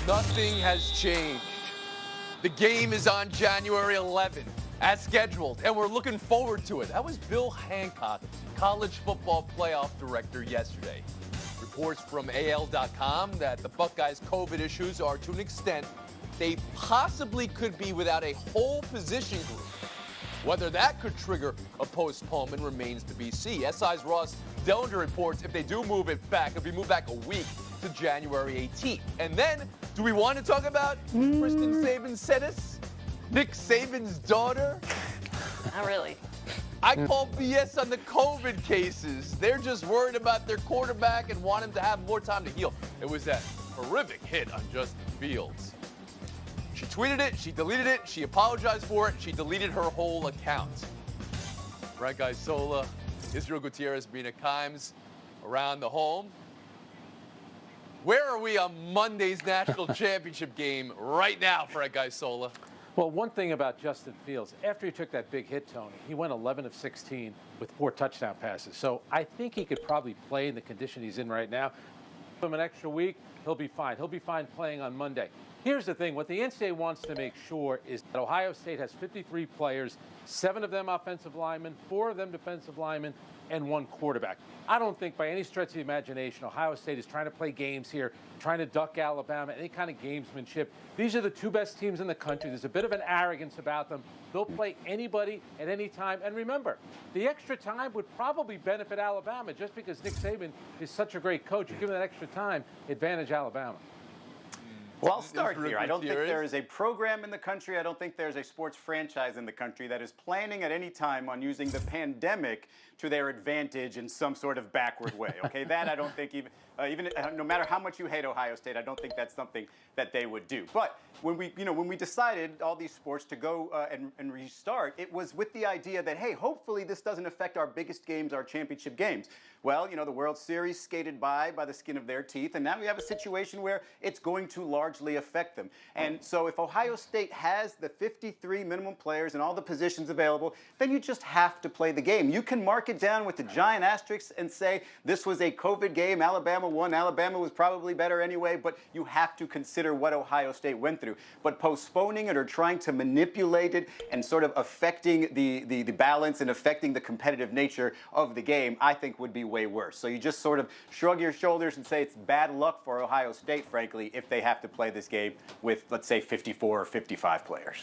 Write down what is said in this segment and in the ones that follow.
Nothing has changed. The game is on January 11th, as scheduled, and we're looking forward to it. That was Bill Hancock, college football playoff director, yesterday. Reports from AL.com that the Buckeyes' COVID issues are, to an extent, they possibly could be without a whole position group. Whether that could trigger a postponement remains to be seen. SI's Ross Dellender reports if they do move it back, it'll be moved back a week to January 18th. And then, do we want to talk about Kristen Saban-Setis, Nick Saban's daughter? Not really. I call BS on the COVID cases. They're just worried about their quarterback and want him to have more time to heal. It was that horrific hit on Justin Fields. She tweeted it, she deleted it, she apologized for it, she deleted her whole account. Frank Isola, Israel Gutierrez, Mina Kimes around the home. Where are we on Monday's national championship game right now, Frank Isola? Well, one thing about Justin Fields, after he took that big hit, Tony, he went 11 of 16 with 4 touchdown passes. So I think he could probably play in the condition he's in right now. Give him an extra week, he'll be fine. He'll be fine playing on Monday. Here's the thing. What the NCAA wants to make sure is that Ohio State has 53 players, 7 of them offensive linemen, 4 of them defensive linemen, and 1 quarterback. I don't think by any stretch of the imagination Ohio State is trying to play games here, trying to duck Alabama, any kind of gamesmanship. These are the 2 best teams in the country. There's a bit of an arrogance about them. They'll play anybody at any time. And remember, the extra time would probably benefit Alabama just because Nick Saban is such a great coach. You give him that extra time, advantage Alabama. Well, I'll start here. I don't think there is a program in the country, I don't think there's a sports franchise in the country that is planning at any time on using the pandemic to their advantage in some sort of backward way. Okay, that I don't think even no matter how much you hate Ohio State, I don't think that's something that they would do. But when we decided all these sports to go and restart, it was with the idea that, hey, hopefully this doesn't affect our biggest games, our championship games. Well, the World Series skated by the skin of their teeth, and now we have a situation where it's going to largely affect them. And so if Ohio State has the 53 minimum players and all the positions available, then you just have to play the game. You can mark it down with the giant asterisks and say this was a COVID game, Alabama won, Alabama was probably better anyway, but you have to consider what Ohio State went through. But postponing it or trying to manipulate it and sort of affecting the balance and affecting the competitive nature of the game, I think would be way worse. So you just sort of shrug your shoulders and say it's bad luck for Ohio State, frankly, if they have to play this game with, let's say, 54 or 55 players.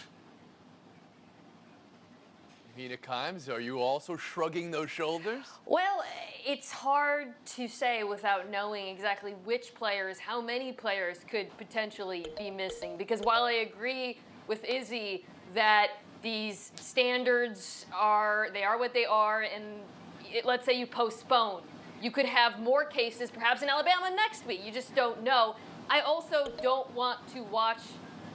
Mina Kimes, are you also shrugging those shoulders? Well, it's hard to say without knowing exactly which players, how many players could potentially be missing. Because while I agree with Izzy that these standards are what they are, and let's say you postpone, you could have more cases perhaps in Alabama next week. You just don't know. I also don't want to watch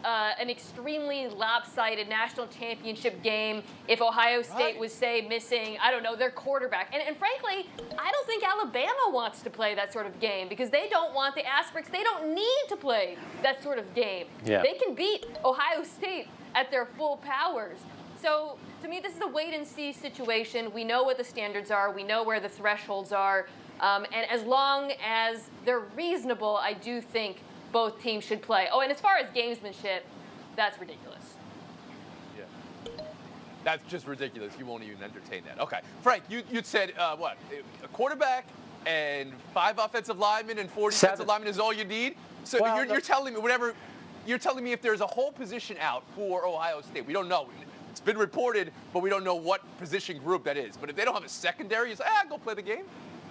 an extremely lopsided national championship game if Ohio State was, say, missing, I don't know, their quarterback. And frankly, I don't think Alabama wants to play that sort of game because they don't want the asterisks. They don't need to play that sort of game. Yeah. They can beat Ohio State at their full powers. So to me, this is a wait-and-see situation. We know what the standards are. We know where the thresholds are. And as long as they're reasonable, I do think both teams should play. Oh, and as far as gamesmanship, that's ridiculous. Yeah. That's just ridiculous. You won't even entertain that. Okay. Frank, you'd said, what? A quarterback and 5 offensive linemen and 4 defensive linemen is all you need? So Well, you're telling me you're telling me if there's a whole position out for Ohio State, we don't know. It's been reported, but we don't know what position group that is. But if they don't have a secondary, you say, go play the game?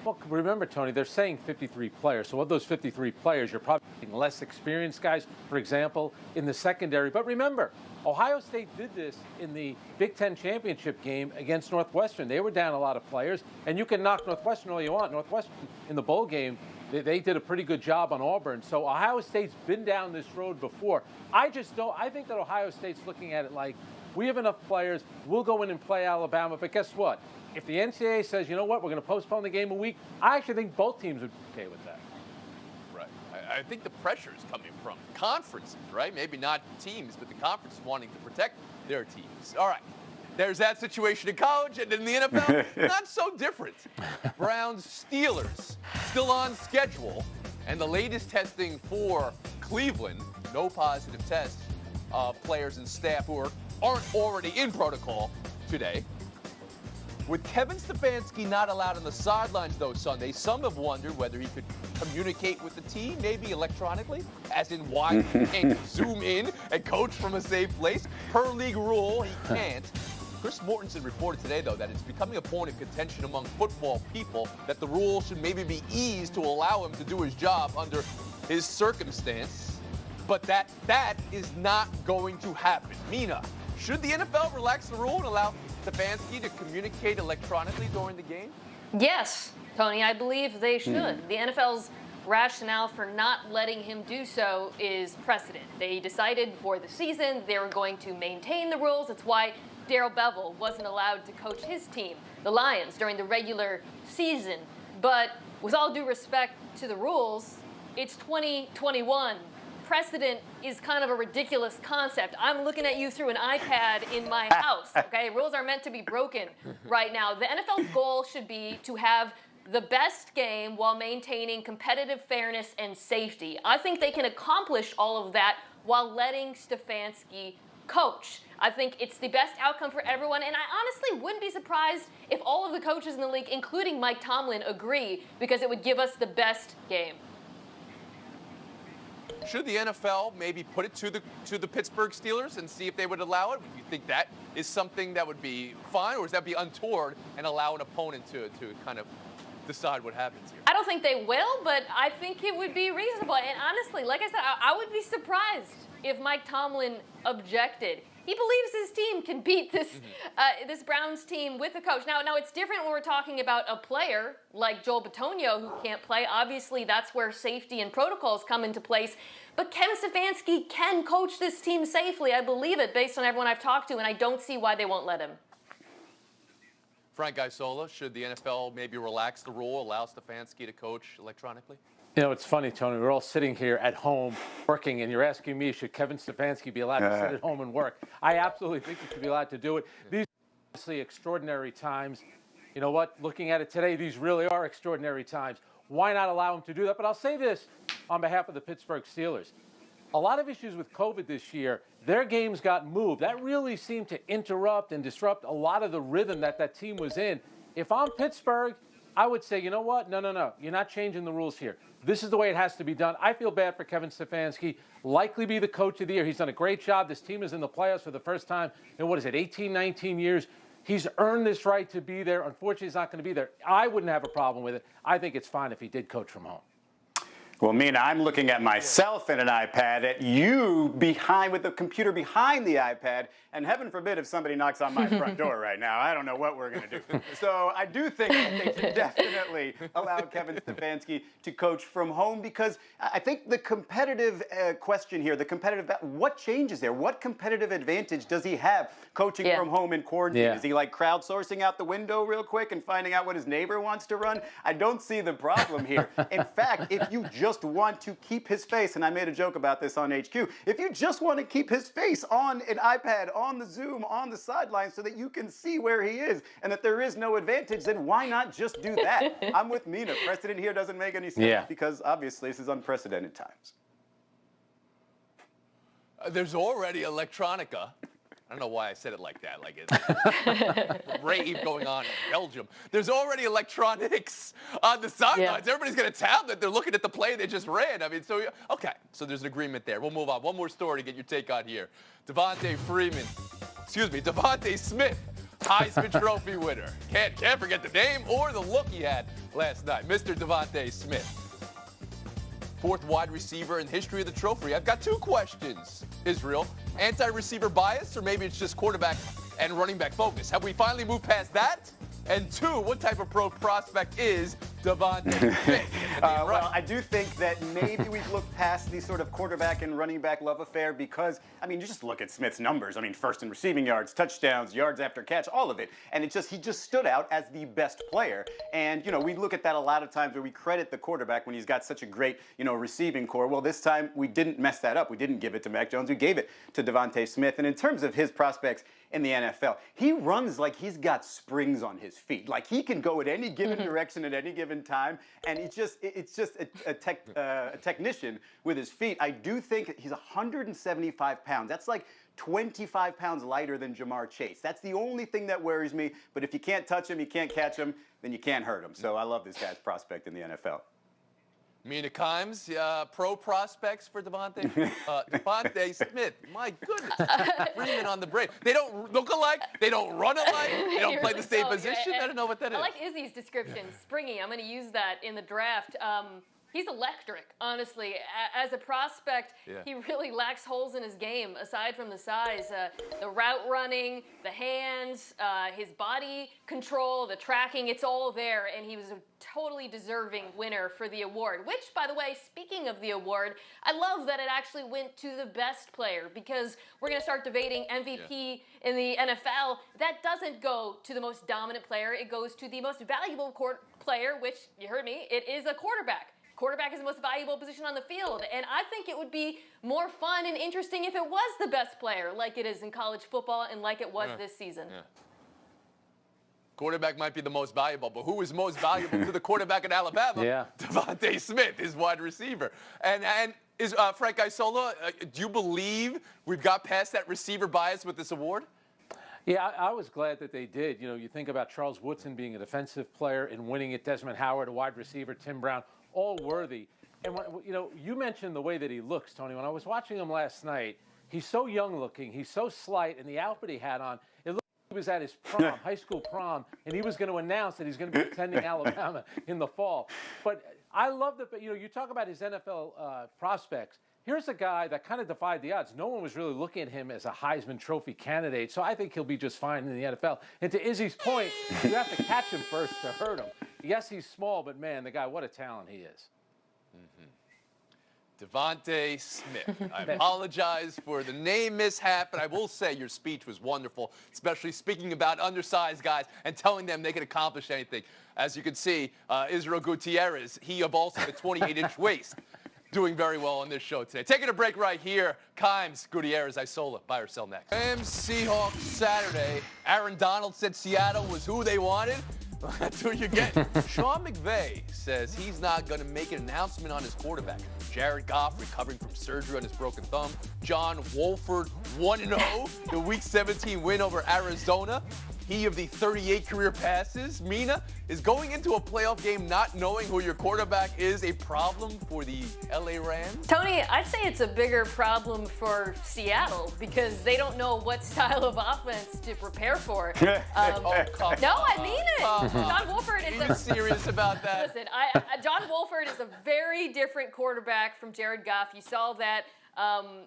Well, remember, Tony, they're saying 53 players. So of those 53 players, you're probably getting less experienced guys, for example, in the secondary. But remember, Ohio State did this in the Big Ten championship game against Northwestern. They were down a lot of players, and you can knock Northwestern all you want. Northwestern, in the bowl game, they did a pretty good job on Auburn. So Ohio State's been down this road before. I think that Ohio State's looking at it like, we have enough players, we'll go in and play Alabama, but guess what? If the NCAA says, you know what, we're going to postpone the game a week, I actually think both teams would be okay with that. Right. I think the pressure is coming from conferences, right? Maybe not teams, but the conferences wanting to protect their teams. All right. There's that situation in college, and in the NFL, not so different. Browns Steelers still on schedule, and the latest testing for Cleveland no positive tests. Players and staff who aren't already in protocol today. With Kevin Stefanski not allowed on the sidelines, though, Sunday, some have wondered whether he could communicate with the team, maybe electronically, as in why he can't zoom in and coach from a safe place. Per league rule, he can't. Chris Mortensen reported today, though, that it's becoming a point of contention among football people that the rule should maybe be eased to allow him to do his job under his circumstance. But that is not going to happen. Mina, should the NFL relax the rule and allow Stefanski to communicate electronically during the game? Yes, Tony, I believe they should. The NFL's rationale for not letting him do so is precedent. They decided before the season they were going to maintain the rules. It's why Darrell Bevell wasn't allowed to coach his team, the Lions, during the regular season. But with all due respect to the rules, it's 2021. Precedent is kind of a ridiculous concept. I'm looking at you through an iPad in my house, okay? Rules are meant to be broken right now. The NFL's goal should be to have the best game while maintaining competitive fairness and safety. I think they can accomplish all of that while letting Stefanski coach. I think it's the best outcome for everyone, and I honestly wouldn't be surprised if all of the coaches in the league, including Mike Tomlin, agree, because it would give us the best game. Should the NFL maybe put it to the Pittsburgh Steelers and see if they would allow it? Do you think that is something that would be fine, or does that be untoward and allow an opponent to kind of decide what happens here? I don't think they will, but I think it would be reasonable. And honestly, like I said, I would be surprised if Mike Tomlin objected. He believes his team can beat this this Browns team with a coach. Now, it's different when we're talking about a player like Joel Bitonio who can't play. Obviously, that's where safety and protocols come into place. But Kevin Stefanski can coach this team safely. I believe it based on everyone I've talked to, and I don't see why they won't let him. Frank Isola, should the NFL maybe relax the rule, allow Stefanski to coach electronically? You know, it's funny, Tony. We're all sitting here at home working, and you're asking me, should Kevin Stefanski be allowed to sit at home and work? I absolutely think he should be allowed to do it. These are obviously extraordinary times. You know what? Looking at it today, these really are extraordinary times. Why not allow him to do that? But I'll say this on behalf of the Pittsburgh Steelers. A lot of issues with COVID this year, their games got moved. That really seemed to interrupt and disrupt a lot of the rhythm that team was in. If I'm Pittsburgh, I would say, you know what? No. You're not changing the rules here. This is the way it has to be done. I feel bad for Kevin Stefanski. Likely be the coach of the year. He's done a great job. This team is in the playoffs for the first time in, 18, 19 years. He's earned this right to be there. Unfortunately, he's not going to be there. I wouldn't have a problem with it. I think it's fine if he did coach from home. Well, Mina, I'm looking at myself in an iPad, at you behind with the computer behind the iPad, and heaven forbid if somebody knocks on my front door right now. I don't know what we're going to do. So I do think that they should definitely allow Kevin Stefanski to coach from home, because I think the competitive question here, what changes there? What competitive advantage does he have coaching from home in quarantine? Is he like crowdsourcing out the window real quick and finding out what his neighbor wants to run? I don't see the problem here. In fact, if you just want to keep his face, and I made a joke about this on HQ, if you just want to keep his face on an iPad, on the Zoom, on the sideline, so that you can see where he is and that there is no advantage, then why not just do that? I'm with Mina. Precedent here doesn't make any sense because obviously this is unprecedented times. There's already electronica. I don't know why I said it like that, like it's rave going on in Belgium. There's already electronics on the sidelines. Everybody's got a tablet. They're looking at the play they just ran. I mean, so there's an agreement there. We'll move on. One more story to get your take on here. Devontae Smith, Heisman Trophy winner. Can't forget the name or the look he had last night. Mr. Devontae Smith. Fourth wide receiver in history of the trophy. I've got two questions, Israel. Anti-receiver bias, or maybe it's just quarterback and running back focus? Have we finally moved past that? And two, what type of pro prospect is Devontae Smith? Well, I do think that maybe we've looked past the sort of quarterback and running back love affair because, I mean, you just look at Smith's numbers. I mean, first in receiving yards, touchdowns, yards after catch, all of it. And he just stood out as the best player. And, we look at that a lot of times where we credit the quarterback when he's got such a great, receiving core. Well, this time we didn't mess that up. We didn't give it to Mac Jones. We gave it to Devontae Smith. And in terms of his prospects in the NFL, he runs like he's got springs on his feet. Like he can go in any given direction at any given given time, and it's just a technician with his feet. I do think he's 175 pounds. That's like 25 pounds lighter than Jamar Chase. That's the only thing that worries me. But if you can't touch him, you can't catch him, then you can't hurt him. So I love this guy's prospect in the NFL. Mina Kimes, pro prospects for Devontae Smith. My goodness. Freeman on the break. They don't look alike. They don't run alike. They don't play the same position. I don't know what that is. I like Izzy's description, springy. I'm going to use that in the draft. He's electric, honestly. As a prospect, he really lacks holes in his game, aside from the size. The route running, the hands, his body control, the tracking, it's all there, and he was a totally deserving winner for the award. Which, by the way, speaking of the award, I love that it actually went to the best player, because we're going to start debating MVP in the NFL. That doesn't go to the most dominant player. It goes to the most valuable player, which, you heard me, it is a quarterback. Quarterback is the most valuable position on the field, and I think it would be more fun and interesting if it was the best player, like it is in college football and like it was this season. Quarterback might be the most valuable, but who is most valuable to the quarterback in Alabama? Devontae Smith, his wide receiver. And is Frank Isola, do you believe we've got past that receiver bias with this award? Yeah, I was glad that they did. You know, you think about Charles Woodson being a defensive player and winning it, Desmond Howard, a wide receiver, Tim Brown, all worthy. And, you know, you mentioned the way that he looks, Tony. When I was watching him last night, he's so young looking, he's so slight, and the outfit he had on, it looked like he was at his prom, high school prom, and he was going to announce that he's going to be attending Alabama in the fall. But I love that, you know, you talk about his NFL prospects. Here's a guy that kind of defied the odds. No one was really looking at him as a Heisman Trophy candidate, so I think he'll be just fine in the NFL. And to Izzy's point, you have to catch him first to hurt him. Yes, he's small, but man, the guy, what a talent he is. Devontae Smith. I apologize for the name mishap, but I will say your speech was wonderful, especially speaking about undersized guys and telling them they can accomplish anything. As you can see, Israel Gutierrez, he of also the 28-inch waist, doing very well on this show today. Taking a break right here. Kimes, Gutierrez, Isola. Buy or sell next. Rams Seahawks Saturday. Aaron Donald said Seattle was who they wanted. That's who you get. Sean McVay says he's not going to make an announcement on his quarterback. Jared Goff recovering from surgery on his broken thumb. John Wolford 1-0, the Week 17 win over Arizona. He of the 38 career passes. Mina, is going into a playoff game not knowing who your quarterback is a problem for the LA Rams? Tony, I'd say it's a bigger problem for Seattle because they don't know what style of offense to prepare for. No, I mean it. John Wolford is Are you serious about that? Listen, John Wolford is a very different quarterback from Jared Goff. You saw that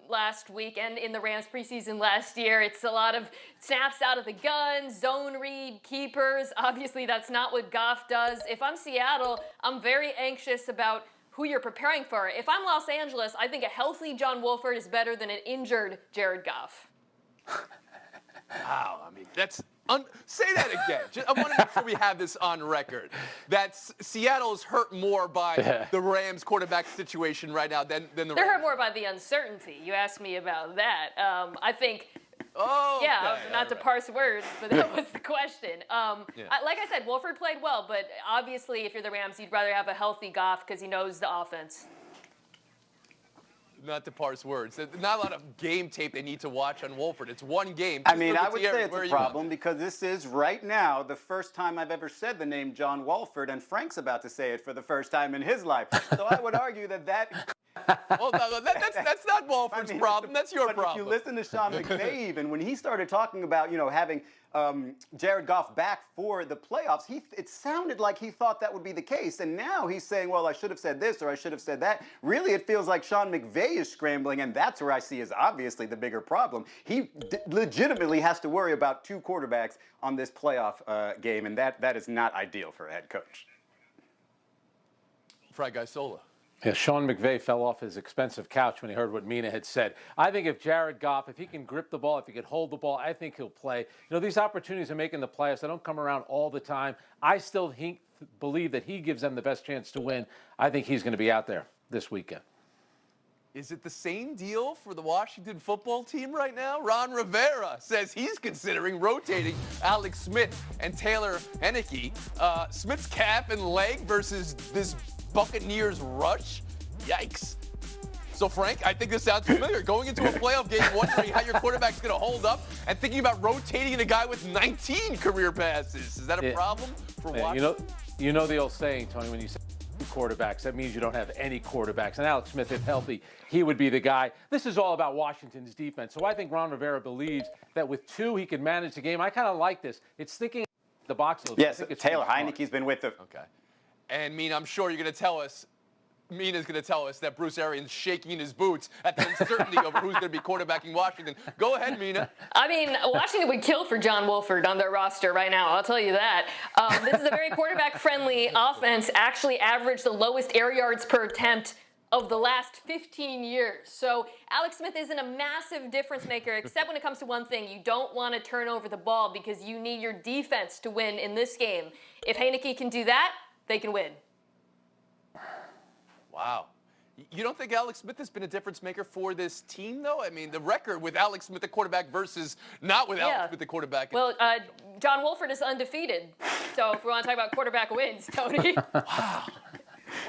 last week and in the Rams preseason last year. It's a lot of snaps out of the gun, zone read, keepers. Obviously, that's not what Goff does. If I'm Seattle, I'm very anxious about who you're preparing for. If I'm Los Angeles, I think a healthy John Wolford is better than an injured Jared Goff. Wow, I mean, that's... say that again. I want to make sure we have this on record. That Seattle's hurt more by the Rams quarterback situation right now than the Rams. They're hurt more by the uncertainty. You asked me about that. I think... not to parse words, but that was the question. Like I said, Wolford played well, but obviously if you're the Rams, you'd rather have a healthy Goff because he knows the offense. Not to parse words. There's not a lot of game tape they need to watch on Wolford. It's one game. I mean, I would say it's a problem because this is, right now, the first time I've ever said the name John Wolford, and Frank's about to say it for the first time in his life. So I would argue that... Well, no, that's not Wolford's problem. That's your problem. If you listen to Sean McVay, even when he started talking about, you know, having Jared Goff back for the playoffs, it sounded like he thought that would be the case. And now he's saying, well, I should have said this or I should have said that. Really, it feels like Sean McVay is scrambling, and that's where I see is obviously the bigger problem. He legitimately has to worry about two quarterbacks on this playoff game, and that is not ideal for a head coach. Frank Isola. Yeah, Sean McVay fell off his expensive couch when he heard what Mina had said. I think if Jared Goff, if he can grip the ball, if he can hold the ball, I think he'll play. You know, these opportunities of making the playoffs, they don't come around all the time. I still believe that he gives them the best chance to win. I think he's going to be out there this weekend. Is it the same deal for the Washington football team right now? Ron Rivera says he's considering rotating Alex Smith and Taylor Heinicke. Smith's calf and leg versus this Buccaneers rush? Yikes. So, Frank, I think this sounds familiar. Going into a playoff game, wondering how your quarterback's going to hold up, and thinking about rotating a guy with 19 career passes. Is that a problem for Washington? You know the old saying, Tony, when you say quarterbacks, that means you don't have any quarterbacks. And Alex Smith, if healthy, he would be the guy. This is all about Washington's defense. So I think Ron Rivera believes that with two, he can manage the game. I kind of like this. It's thinking the box. Yes, Taylor Heinicke's been with the. Okay. And Mina, I'm sure you're going to tell us. Mina's going to tell us that Bruce Arians shaking in his boots at the uncertainty over who's going to be quarterbacking Washington. Go ahead, Mina. I mean, Washington would kill for John Wolford on their roster right now, I'll tell you that. This is a very quarterback-friendly offense, actually averaged the lowest air yards per attempt of the last 15 years. So Alex Smith isn't a massive difference maker, except when it comes to one thing. You don't want to turn over the ball because you need your defense to win in this game. If Heinicke can do that, they can win. Wow. You don't think Alex Smith has been a difference maker for this team, though? I mean, the record with Alex Smith, the quarterback, versus not with Alex Smith, the quarterback. Well, John Wolford is undefeated. So if we want to talk about quarterback wins, Tony. Wow.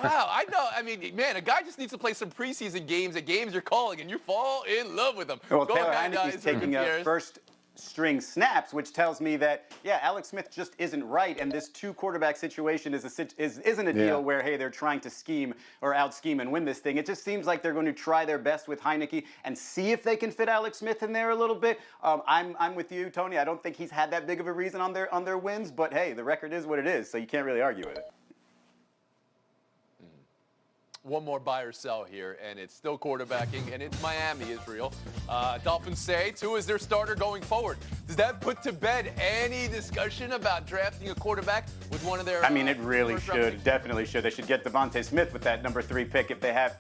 Wow, I know. I mean, man, a guy just needs to play some preseason games at games you're calling, and you fall in love with them. Well, Taylor Heinicke's taking a first string snaps, which tells me that, yeah, Alex Smith just isn't right, and this two quarterback situation isn't a deal where, hey, they're trying to scheme or out-scheme and win this thing. It just seems like they're going to try their best with Heinicke and see if they can fit Alex Smith in there a little bit. I'm with you, Tony. I don't think he's had that big of a reason on their wins, but hey, the record is what it is, so you can't really argue with it. One more buy or sell here, and it's still quarterbacking, and it's Miami, Israel. Dolphins say Tua is their starter going forward. Does that put to bed any discussion about drafting a quarterback with one of their? I mean, it really should. It definitely should. They should get Devontae Smith with that number 3 pick if they have,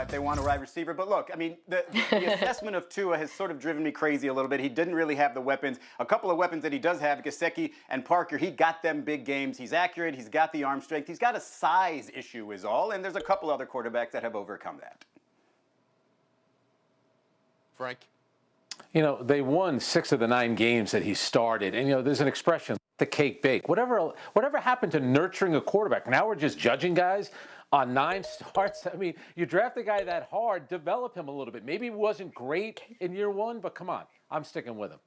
if they want a wide receiver. But look, I mean, the assessment of Tua has sort of driven me crazy a little bit. He didn't really have the weapons. A couple of weapons that he does have, Gesicki and Parker, he got them big games. He's accurate. He's got the arm strength. He's got a size issue is all, and there's a couple other quarterbacks that have overcome that. Frank? You know, they won 6 of the 9 games that he started. And, you know, there's an expression, the cake bake. Whatever happened to nurturing a quarterback? Now we're just judging guys on 9 starts. I mean, you draft a guy that hard, develop him a little bit. Maybe he wasn't great in year 1, but come on, I'm sticking with him.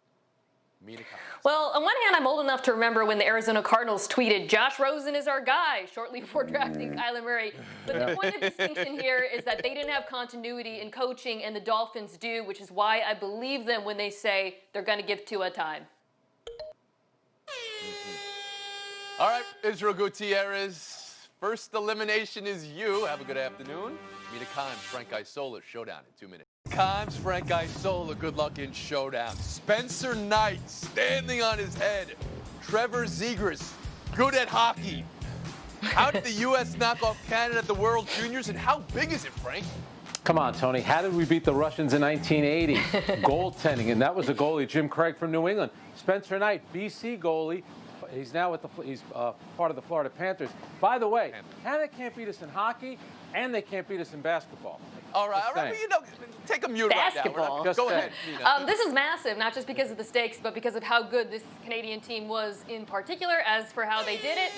Well, on one hand, I'm old enough to remember when the Arizona Cardinals tweeted, "Josh Rosen is our guy," shortly before drafting Kyler Murray. But the point of distinction here is that they didn't have continuity in coaching, and the Dolphins do, which is why I believe them when they say they're going to give Tua time. All right, Israel Gutierrez. First elimination is you. Have a good afternoon. Mina Kimes, Frank Isola, showdown in 2 minutes. Kimes, Frank Isola, good luck in showdown. Spencer Knight, standing on his head. Trevor Zegras, good at hockey. How did the U.S. knock off Canada at the World Juniors, and how big is it, Frank? Come on, Tony. How did we beat the Russians in 1980? Goaltending, and that was a goalie, Jim Craig from New England. Spencer Knight, BC goalie. He's now with he's part of the Florida Panthers. By the way, Canada can't beat us in hockey, and they can't beat us in basketball. All right, you know, take a mute basketball. Right now. Go ahead. This is massive, not just because of the stakes, but because of how good this Canadian team was in particular. As for how they did it,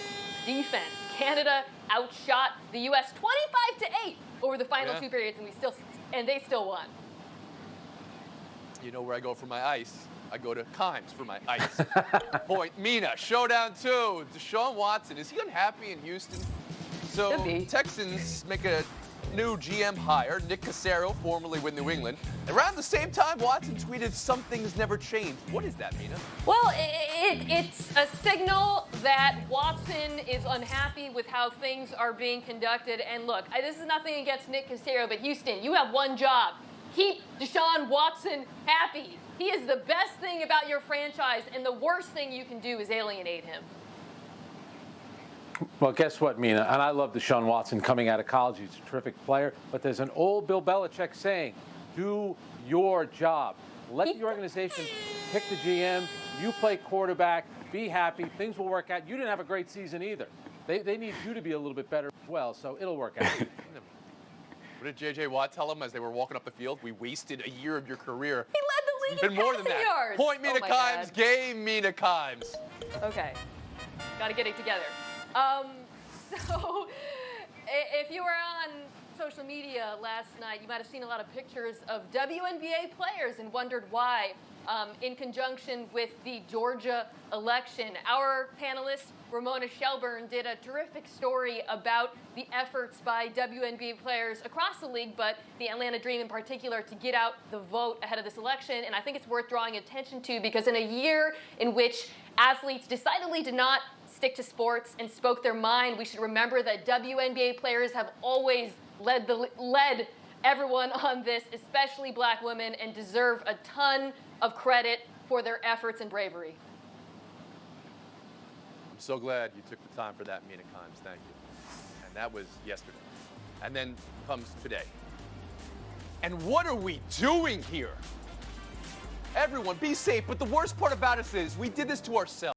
defense. Canada outshot the U.S. 25-8 over the final 2 periods, and they still won. You know where I go for my ice? I go to Kimes for my ice. Point. Mina, showdown 2. Deshaun Watson, is he unhappy in Houston? So Texans make a new GM hire, Nick Caserio, formerly with New England. Around the same time, Watson tweeted, "Some things never change." What is that, Mina? Well, it's a signal that Watson is unhappy with how things are being conducted. And look, this is nothing against Nick Caserio, but Houston, you have one job. Keep Deshaun Watson happy. He is the best thing about your franchise, and the worst thing you can do is alienate him. Well, guess what, Mina? And I love Deshaun Watson coming out of college. He's a terrific player. But there's an old Bill Belichick saying, do your job. Let the organization pick the GM. You play quarterback. Be happy. Things will work out. You didn't have a great season either. They need you to be a little bit better as well, so it'll work out. What did J.J. Watt tell him as they were walking up the field? We wasted a year of your career. He led the league in Even more than passing that. yards. Point me to my Kimes, God. game me to Kimes. Okay, got to get it together. So, if you were on social media last night, you might have seen a lot of pictures of WNBA players and wondered why. In conjunction with the Georgia election, our panelist, Ramona Shelburne, did a terrific story about the efforts by WNBA players across the league, but the Atlanta Dream in particular, to get out the vote ahead of this election. And I think it's worth drawing attention to because in a year in which athletes decidedly did not stick to sports and spoke their mind, we should remember that WNBA players have always led everyone on this, especially black women, and deserve a ton of credit for their efforts and bravery. I'm so glad you took the time for that, Mina Kimes. Thank you. And that was yesterday. And then comes today. And what are we doing here? Everyone, be safe. But the worst part about us is we did this to ourselves.